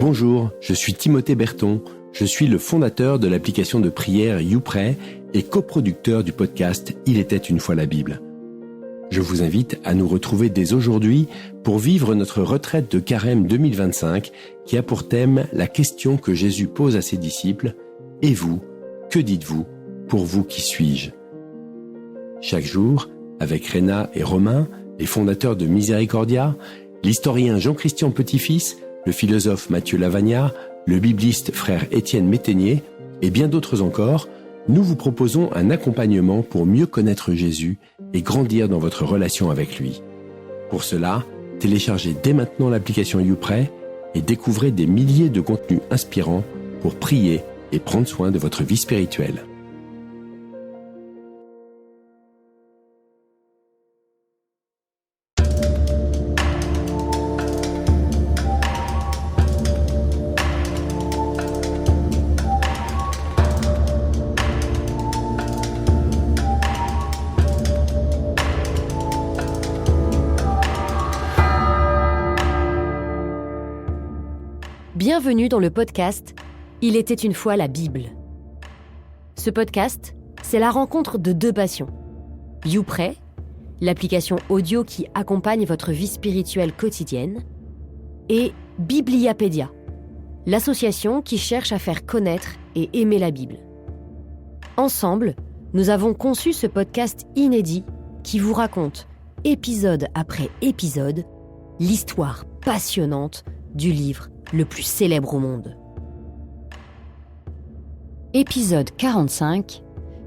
Bonjour, je suis Timothée Berton, je suis le fondateur de l'application de prière YouPray et coproducteur du podcast Il était une fois la Bible. Je vous invite à nous retrouver dès aujourd'hui pour vivre notre retraite de Carême 2025 qui a pour thème la question que Jésus pose à ses disciples « Et vous, que dites-vous? Pour vous, qui suis-je » Chaque jour, avec Réna et Romain, les fondateurs de Miséricordia, l'historien Jean-Christian Petit-Fils, le philosophe Mathieu Lavagna, le bibliste frère Étienne Métainier et bien d'autres encore, nous vous proposons un accompagnement pour mieux connaître Jésus et grandir dans votre relation avec lui. Pour cela, téléchargez dès maintenant l'application YouPray et découvrez des milliers de contenus inspirants pour prier et prendre soin de votre vie spirituelle. Bienvenue dans le podcast « Il était une fois la Bible ». Ce podcast, c'est la rencontre de deux passions. YouPray, l'application audio qui accompagne votre vie spirituelle quotidienne, et Bibliapédia, l'association qui cherche à faire connaître et aimer la Bible. Ensemble, nous avons conçu ce podcast inédit qui vous raconte, épisode après épisode, l'histoire passionnante du livre le plus célèbre au monde. Épisode 45,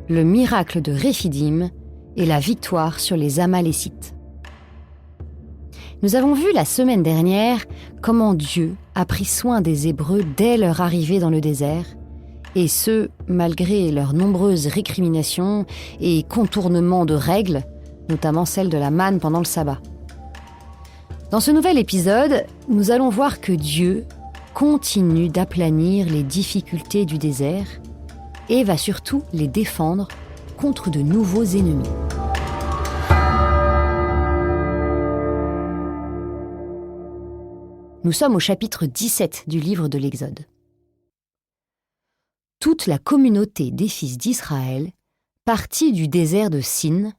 le miracle de Réphidim et la victoire sur les Amalécites. Nous avons vu la semaine dernière comment Dieu a pris soin des Hébreux dès leur arrivée dans le désert, et ce, malgré leurs nombreuses récriminations et contournements de règles, notamment celle de la manne pendant le sabbat. Dans ce nouvel épisode, nous allons voir que Dieu continue d'aplanir les difficultés du désert et va surtout les défendre contre de nouveaux ennemis. Nous sommes au chapitre 17 du livre de l'Exode. Toute la communauté des fils d'Israël partit du désert de Sin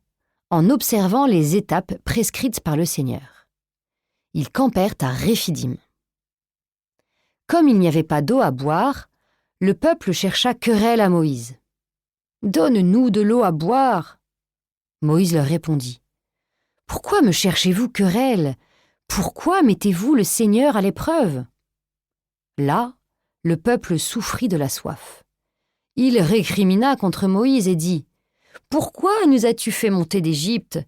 en observant les étapes prescrites par le Seigneur. Ils campèrent à Réphidim. Comme il n'y avait pas d'eau à boire, le peuple chercha querelle à Moïse. « Donne-nous de l'eau à boire !» Moïse leur répondit. « Pourquoi me cherchez-vous querelle? Pourquoi mettez-vous le Seigneur à l'épreuve ?» Là, le peuple souffrit de la soif. Il récrimina contre Moïse et dit « Pourquoi nous as-tu fait monter d'Égypte ?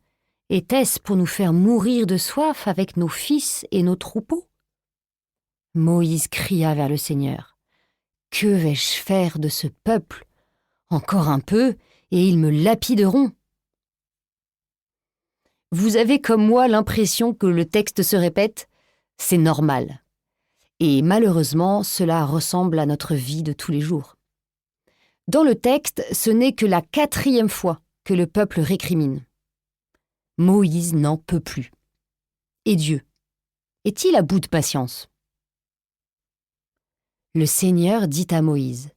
Était-ce pour nous faire mourir de soif avec nos fils et nos troupeaux ?» Moïse cria vers le Seigneur. « Que vais-je faire de ce peuple? Encore un peu, et ils me lapideront. » Vous avez comme moi l'impression que le texte se répète? C'est normal. Et malheureusement, cela ressemble à notre vie de tous les jours. Dans le texte, ce n'est que la 4e fois que le peuple récrimine. Moïse n'en peut plus. Et Dieu, est-il à bout de patience? Le Seigneur dit à Moïse.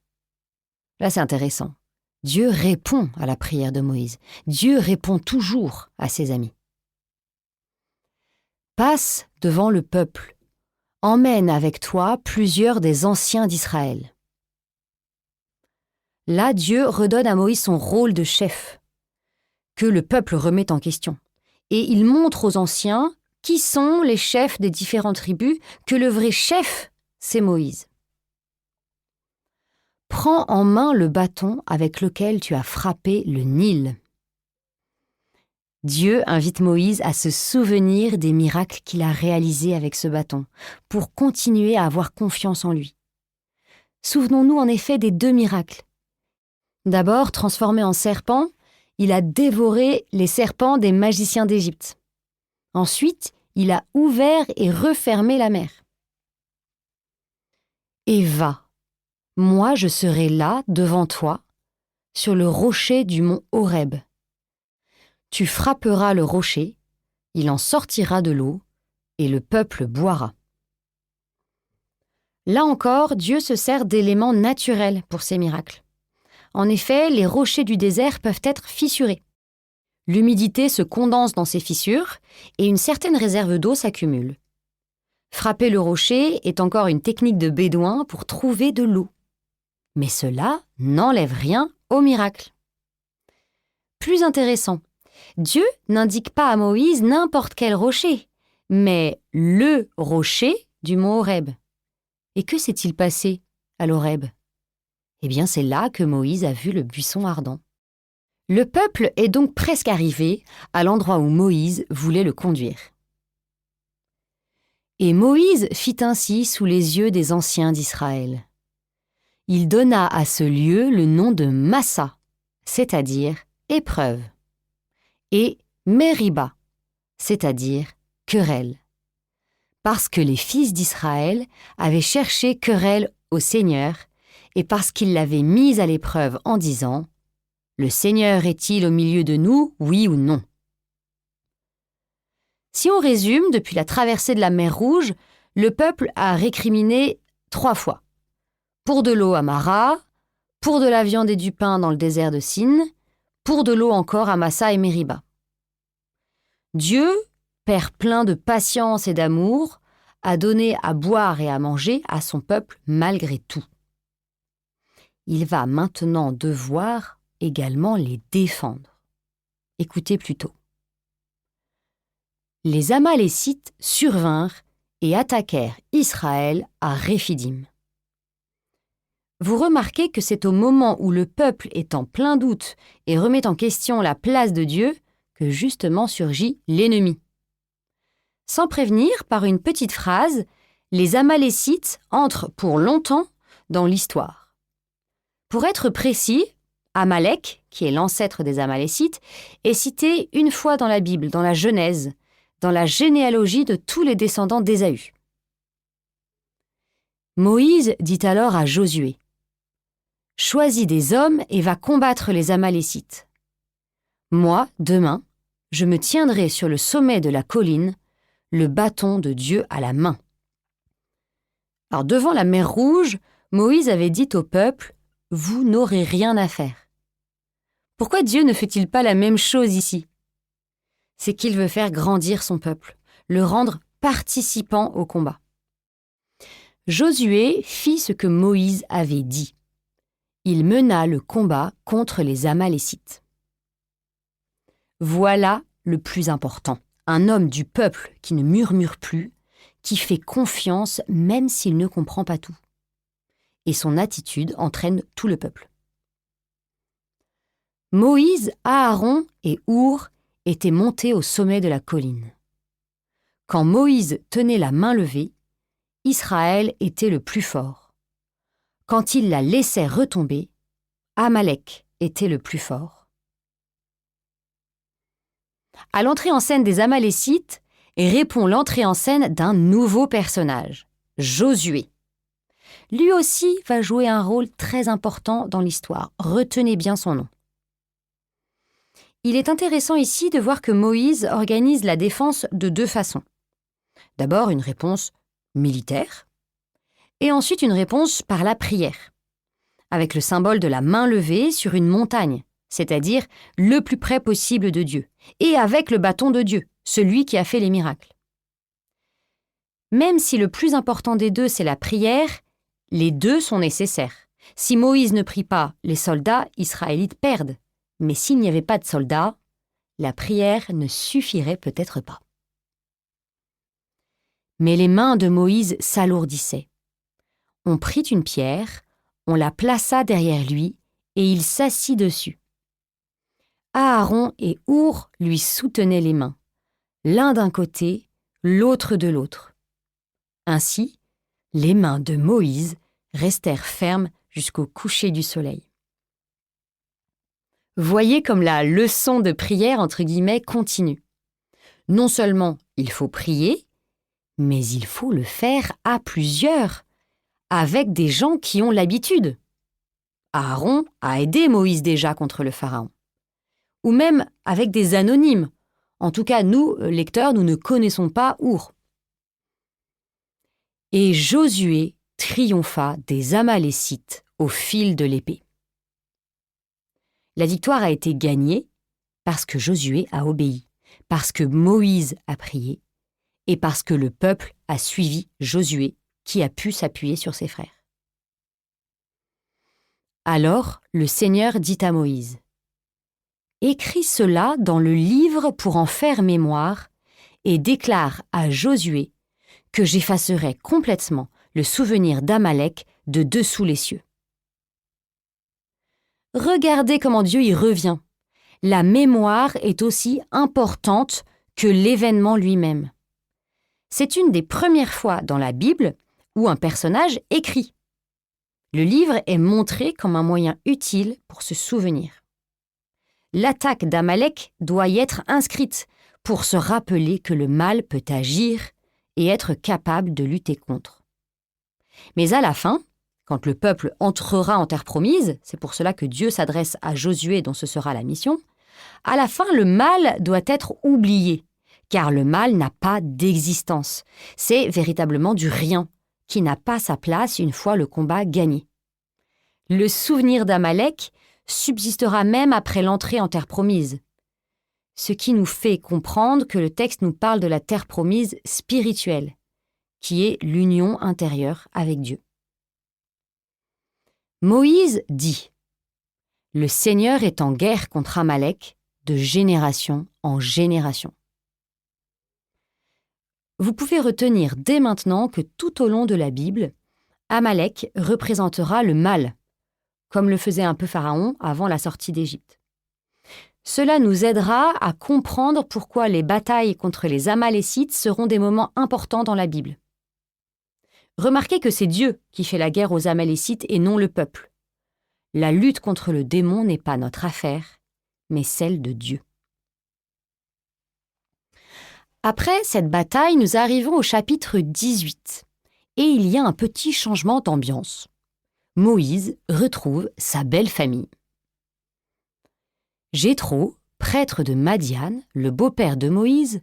Là, c'est intéressant. Dieu répond à la prière de Moïse. Dieu répond toujours à ses amis. Passe devant le peuple. Emmène avec toi plusieurs des anciens d'Israël. Là, Dieu redonne à Moïse son rôle de chef, que le peuple remet en question. Et il montre aux anciens qui sont les chefs des différentes tribus, que le vrai chef, c'est Moïse. Prends en main le bâton avec lequel tu as frappé le Nil. Dieu invite Moïse à se souvenir des miracles qu'il a réalisés avec ce bâton, pour continuer à avoir confiance en lui. Souvenons-nous en effet des 2 miracles. D'abord, transformé en serpent, il a dévoré les serpents des magiciens d'Égypte. Ensuite, il a ouvert et refermé la mer. Et va, moi je serai là devant toi, sur le rocher du mont Horeb. Tu frapperas le rocher, il en sortira de l'eau, et le peuple boira. Là encore, Dieu se sert d'éléments naturels pour ses miracles. En effet, les rochers du désert peuvent être fissurés. L'humidité se condense dans ces fissures et une certaine réserve d'eau s'accumule. Frapper le rocher est encore une technique de bédouin pour trouver de l'eau. Mais cela n'enlève rien au miracle. Plus intéressant, Dieu n'indique pas à Moïse n'importe quel rocher, mais le rocher du mont Horeb. Et que s'est-il passé à l'Horeb ? Eh bien, c'est là que Moïse a vu le buisson ardent. Le peuple est donc presque arrivé à l'endroit où Moïse voulait le conduire. Et Moïse fit ainsi sous les yeux des anciens d'Israël. Il donna à ce lieu le nom de Massa, c'est-à-dire épreuve, et Mériba, c'est-à-dire querelle, parce que les fils d'Israël avaient cherché querelle au Seigneur et parce qu'il l'avait mis à l'épreuve en disant « Le Seigneur est-il au milieu de nous, oui ou non ?» Si on résume, depuis la traversée de la mer Rouge, le peuple a récriminé 3 fois. Pour de l'eau à Mara, pour de la viande et du pain dans le désert de Sin, pour de l'eau encore à Massa et Mériba. Dieu, Père plein de patience et d'amour, a donné à boire et à manger à son peuple malgré tout. Il va maintenant devoir également les défendre. Écoutez plutôt. Les Amalécites survinrent et attaquèrent Israël à Réphidim. Vous remarquez que c'est au moment où le peuple est en plein doute et remet en question la place de Dieu que justement surgit l'ennemi. Sans prévenir, par une petite phrase, les Amalécites entrent pour longtemps dans l'histoire. Pour être précis, Amalek, qui est l'ancêtre des Amalécites, est cité une fois dans la Bible, dans la Genèse, dans la généalogie de tous les descendants d'Ésaü. Moïse dit alors à Josué : « Choisis des hommes et va combattre les Amalécites. Moi, demain, je me tiendrai sur le sommet de la colline, le bâton de Dieu à la main. » Alors devant la mer Rouge, Moïse avait dit au peuple : « Vous n'aurez rien à faire. » Pourquoi Dieu ne fait-il pas la même chose ici ? C'est qu'il veut faire grandir son peuple, le rendre participant au combat. Josué fit ce que Moïse avait dit. Il mena le combat contre les Amalécites. Voilà le plus important, un homme du peuple qui ne murmure plus, qui fait confiance même s'il ne comprend pas tout. Et son attitude entraîne tout le peuple. Moïse, Aaron et Our étaient montés au sommet de la colline. Quand Moïse tenait la main levée, Israël était le plus fort. Quand il la laissait retomber, Amalek était le plus fort. À l'entrée en scène des Amalécites répond l'entrée en scène d'un nouveau personnage, Josué. Lui aussi va jouer un rôle très important dans l'histoire. Retenez bien son nom. Il est intéressant ici de voir que Moïse organise la défense de 2 façons. D'abord une réponse militaire et ensuite une réponse par la prière, avec le symbole de la main levée sur une montagne, c'est-à-dire le plus près possible de Dieu, et avec le bâton de Dieu, celui qui a fait les miracles. Même si le plus important des 2, c'est la prière, les 2 sont nécessaires. Si Moïse ne prie pas, les soldats israélites perdent. Mais s'il n'y avait pas de soldats, la prière ne suffirait peut-être pas. Mais les mains de Moïse s'alourdissaient. On prit une pierre, on la plaça derrière lui et il s'assit dessus. Aaron et Our lui soutenaient les mains, l'un d'un côté, l'autre de l'autre. Ainsi, les mains de Moïse restèrent fermes jusqu'au coucher du soleil. Voyez comme la leçon de prière, entre guillemets, continue. Non seulement il faut prier, mais il faut le faire à plusieurs, avec des gens qui ont l'habitude. Aaron a aidé Moïse déjà contre le Pharaon. Ou même avec des anonymes. En tout cas, nous, lecteurs, nous ne connaissons pas Our. Et Josué triompha des Amalécites au fil de l'épée. La victoire a été gagnée parce que Josué a obéi, parce que Moïse a prié et parce que le peuple a suivi Josué qui a pu s'appuyer sur ses frères. Alors le Seigneur dit à Moïse : « Écris cela dans le livre pour en faire mémoire et déclare à Josué que j'effacerai complètement le souvenir d'Amalek de dessous les cieux. » Regardez comment Dieu y revient. La mémoire est aussi importante que l'événement lui-même. C'est une des premières fois dans la Bible où un personnage écrit. Le livre est montré comme un moyen utile pour se souvenir. L'attaque d'Amalek doit y être inscrite pour se rappeler que le mal peut agir et être capable de lutter contre. Mais à la fin, quand le peuple entrera en terre promise, c'est pour cela que Dieu s'adresse à Josué dont ce sera la mission, à la fin le mal doit être oublié, car le mal n'a pas d'existence. C'est véritablement du rien, qui n'a pas sa place une fois le combat gagné. Le souvenir d'Amalek subsistera même après l'entrée en terre promise, ce qui nous fait comprendre que le texte nous parle de la terre promise spirituelle, qui est l'union intérieure avec Dieu. Moïse dit : « Le Seigneur est en guerre contre Amalek de génération en génération. » Vous pouvez retenir dès maintenant que tout au long de la Bible, Amalek représentera le mal, comme le faisait un peu Pharaon avant la sortie d'Égypte. Cela nous aidera à comprendre pourquoi les batailles contre les Amalécites seront des moments importants dans la Bible. Remarquez que c'est Dieu qui fait la guerre aux Amalécites et non le peuple. La lutte contre le démon n'est pas notre affaire, mais celle de Dieu. Après cette bataille, nous arrivons au chapitre 18, et il y a un petit changement d'ambiance. Moïse retrouve sa belle famille. Jéthro, prêtre de Madian, le beau-père de Moïse,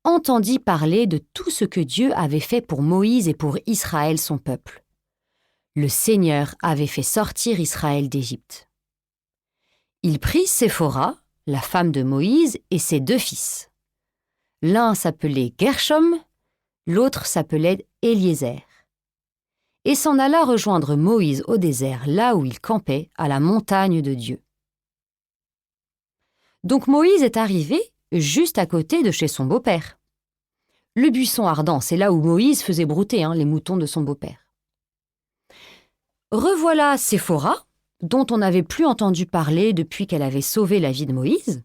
entendit parler de tout ce que Dieu avait fait pour Moïse et pour Israël, son peuple. Le Seigneur avait fait sortir Israël d'Égypte. Il prit Séphora, la femme de Moïse, et ses 2 fils. L'un s'appelait Gershom, l'autre s'appelait Éliézer, et s'en alla rejoindre Moïse au désert, là où il campait, à la montagne de Dieu. Donc Moïse est arrivé juste à côté de chez son beau-père. Le buisson ardent, c'est là où Moïse faisait brouter les moutons de son beau-père. Revoilà Séphora, dont on n'avait plus entendu parler depuis qu'elle avait sauvé la vie de Moïse.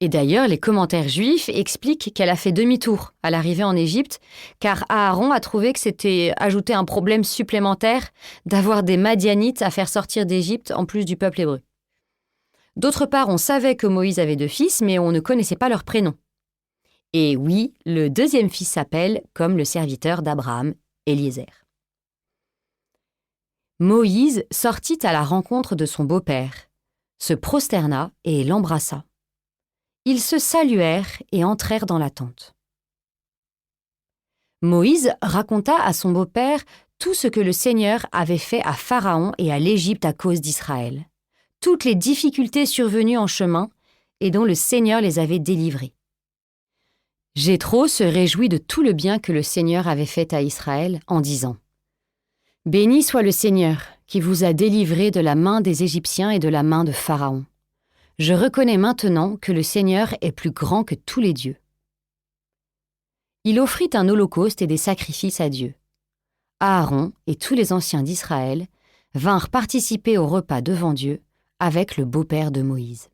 Et d'ailleurs, les commentaires juifs expliquent qu'elle a fait demi-tour à l'arrivée en Égypte, car Aaron a trouvé que c'était ajouter un problème supplémentaire d'avoir des Madianites à faire sortir d'Égypte en plus du peuple hébreu. D'autre part, on savait que Moïse avait 2 fils, mais on ne connaissait pas leurs prénoms. Et oui, le 2e fils s'appelle, comme le serviteur d'Abraham, Éliézer. Moïse sortit à la rencontre de son beau-père, se prosterna et l'embrassa. Ils se saluèrent et entrèrent dans la tente. Moïse raconta à son beau-père tout ce que le Seigneur avait fait à Pharaon et à l'Égypte à cause d'Israël, toutes les difficultés survenues en chemin et dont le Seigneur les avait délivrés. Jéthro se réjouit de tout le bien que le Seigneur avait fait à Israël en disant : « Béni soit le Seigneur qui vous a délivrés de la main des Égyptiens et de la main de Pharaon. Je reconnais maintenant que le Seigneur est plus grand que tous les dieux. » Il offrit un holocauste et des sacrifices à Dieu. Aaron et tous les anciens d'Israël vinrent participer au repas devant Dieu avec le beau-père de Moïse.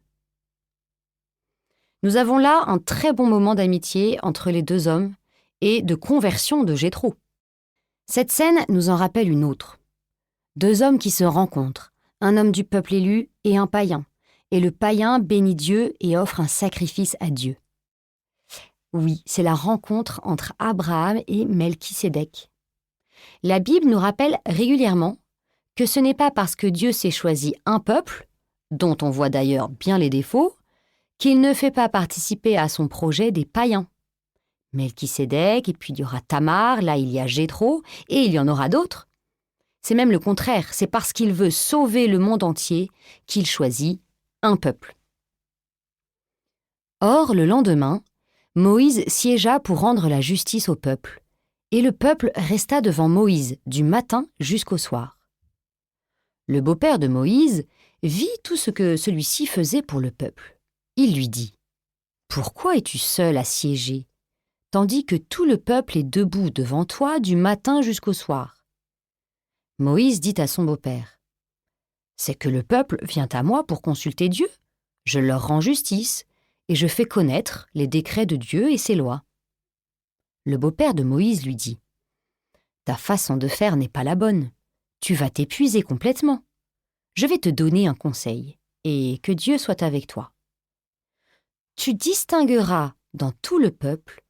Nous avons là un très bon moment d'amitié entre les 2 hommes et de conversion de Jéthro. Cette scène nous en rappelle une autre. 2 hommes qui se rencontrent, un homme du peuple élu et un païen, et le païen bénit Dieu et offre un sacrifice à Dieu. Oui, c'est la rencontre entre Abraham et Melchisédek. La Bible nous rappelle régulièrement que ce n'est pas parce que Dieu s'est choisi un peuple, dont on voit d'ailleurs bien les défauts, qu'il ne fait pas participer à son projet des païens. Melchisédek, et puis il y aura Tamar, là il y a Jéthro, et il y en aura d'autres. C'est même le contraire, c'est parce qu'il veut sauver le monde entier qu'il choisit un peuple. Or, le lendemain, Moïse siégea pour rendre la justice au peuple, et le peuple resta devant Moïse du matin jusqu'au soir. Le beau-père de Moïse vit tout ce que celui-ci faisait pour le peuple. Il lui dit : « Pourquoi es-tu seul à siéger, tandis que tout le peuple est debout devant toi du matin jusqu'au soir ?» Moïse dit à son beau-père : « C'est que le peuple vient à moi pour consulter Dieu. Je leur rends justice et je fais connaître les décrets de Dieu et ses lois. » Le beau-père de Moïse lui dit : « Ta façon de faire n'est pas la bonne. Tu vas t'épuiser complètement. Je vais te donner un conseil, et que Dieu soit avec toi. Tu distingueras dans tout le peuple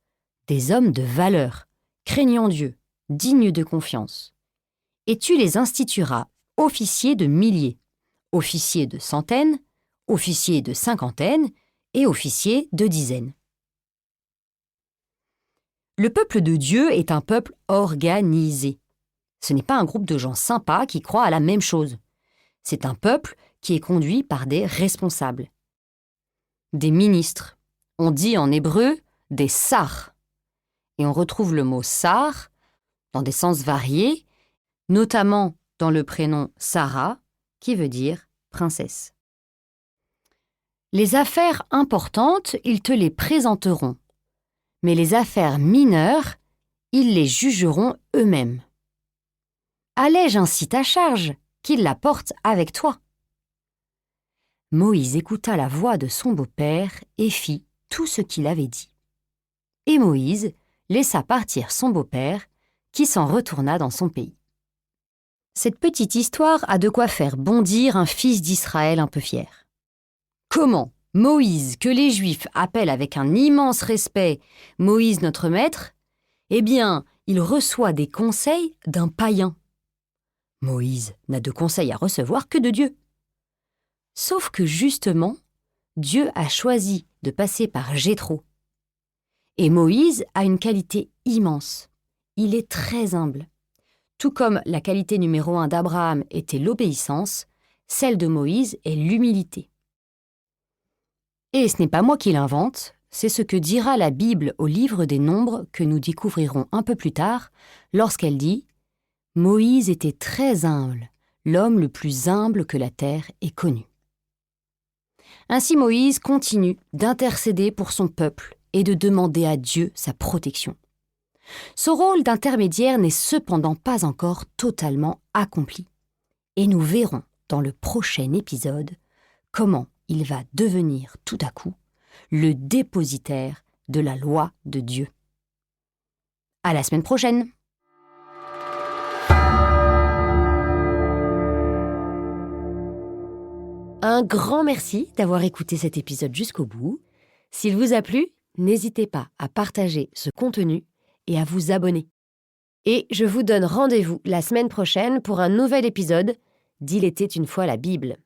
des hommes de valeur, craignant Dieu, dignes de confiance, et tu les institueras officiers de milliers, officiers de centaines, officiers de cinquantaines et officiers de dizaines. » Le peuple de Dieu est un peuple organisé. Ce n'est pas un groupe de gens sympas qui croient à la même chose. C'est un peuple qui est conduit par des responsables. Des ministres. On dit en hébreu des sars. Et on retrouve le mot sar dans des sens variés, notamment dans le prénom Sarah, qui veut dire princesse. Les affaires importantes, ils te les présenteront. Mais les affaires mineures, ils les jugeront eux-mêmes. Allège ainsi ta charge, qu'ils la portent avec toi. Moïse écouta la voix de son beau-père et fit tout ce qu'il avait dit. Et Moïse laissa partir son beau-père, qui s'en retourna dans son pays. Cette petite histoire a de quoi faire bondir un fils d'Israël un peu fier. Comment Moïse, que les Juifs appellent avec un immense respect Moïse notre maître, eh bien, il reçoit des conseils d'un païen. Moïse n'a de conseils à recevoir que de Dieu. Sauf que justement, Dieu a choisi de passer par Jéthro. Et Moïse a une qualité immense. Il est très humble. Tout comme la qualité numéro 1 d'Abraham était l'obéissance, celle de Moïse est l'humilité. Et ce n'est pas moi qui l'invente, c'est ce que dira la Bible au livre des Nombres que nous découvrirons un peu plus tard, lorsqu'elle dit « Moïse était très humble, l'homme le plus humble que la terre ait connu. » Ainsi Moïse continue d'intercéder pour son peuple et de demander à Dieu sa protection. Son rôle d'intermédiaire n'est cependant pas encore totalement accompli. Et nous verrons dans le prochain épisode comment il va devenir tout à coup le dépositaire de la loi de Dieu. À la semaine prochaine! Un grand merci d'avoir écouté cet épisode jusqu'au bout. S'il vous a plu, n'hésitez pas à partager ce contenu et à vous abonner. Et je vous donne rendez-vous la semaine prochaine pour un nouvel épisode d'Il était une fois la Bible.